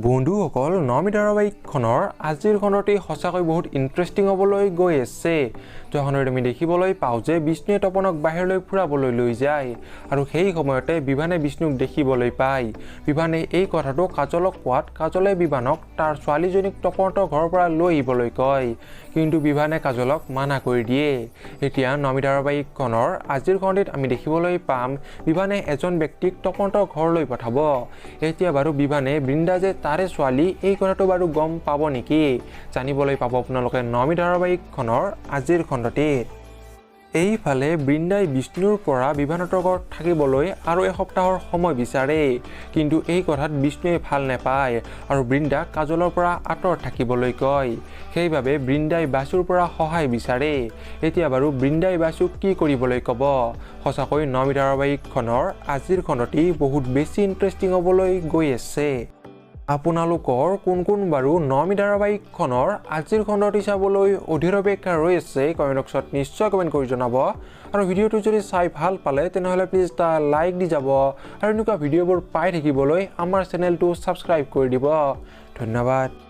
বন্ধুসকল নমি ধাৰাবাহিকখনৰ আজিৰ খণ্ডটি সঁচাকৈ বহুত ইণ্টাৰেষ্টিং হ'বলৈ গৈ আছে। যখনৰে আমি দেখিবলৈ পাওঁ যে বিষ্ণুৱে তপনক বাহিৰলৈ ফুৰাবলৈ লৈ যায় আৰু সেই সময়তে বিভানে বিষ্ণুক দেখিবলৈ পায়। বিভানে এই কথাটো কাজলক কোৱাত কাজলে বিভানক তাৰ ছোৱালীজনীক তপনৰ ঘৰৰ পৰা লৈ আহিবলৈ কয়, কিন্তু বিভানে কাজলক মানা কৰি দিয়ে। এতিয়া নমি ধাৰাবাহিকখনৰ আজিৰ খণ্ডত আমি দেখিবলৈ পাম বিভানে এজন ব্যক্তিক তপনৰ ঘৰলৈ পঠাব। এতিয়া বাৰু বিভানে বৃন্দা যে তাৰে ছোৱালী এই কথাটো বাৰু গম পাব নেকি, জানিবলৈ পাব আপোনালোকে নমি ধাৰাবাহিকখনৰ আজিৰ খণ্ডতে। এইফালে বৃন্দাই বিষ্ণুৰ পৰা বিভানৰ ঘৰত থাকিবলৈ আৰু এসপ্তাহৰ সময় বিচাৰে, কিন্তু এই কথাত বিষ্ণুৱে ভাল নাপায় আৰু বৃন্দাক কাজলৰ পৰা আঁতৰত থাকিবলৈ কয়। সেইবাবে বৃন্দাই বাসুৰ পৰা সহায় বিচাৰে। এতিয়া বাৰু বৃন্দাই বাসুক কি কৰিবলৈ ক'ব। সঁচাকৈ নমি ধাৰাবাহিকখনৰ আজিৰ খণ্ডটি বহুত বেছি ইণ্টাৰেষ্টিং হ'বলৈ গৈ আছে। আপোনালোকৰ কোন কোন বাৰু নমি ধাৰাবাহিকখনৰ আজিৰ খণ্ডটি চাবলৈ অধীৰ অপেক্ষা ৰৈ আছে কমেণ্ট বক্সত নিশ্চয় কমেণ্ট কৰি জনাব। আৰু ভিডিঅ'টো যদি চাই ভাল পালে তেনেহ'লে প্লিজ এটা লাইক দি যাব আৰু এনেকুৱা ভিডিঅ'বোৰ পাই থাকিবলৈ আমাৰ চেনেলটো ছাবস্ক্ৰাইব কৰি দিব। ধন্যবাদ।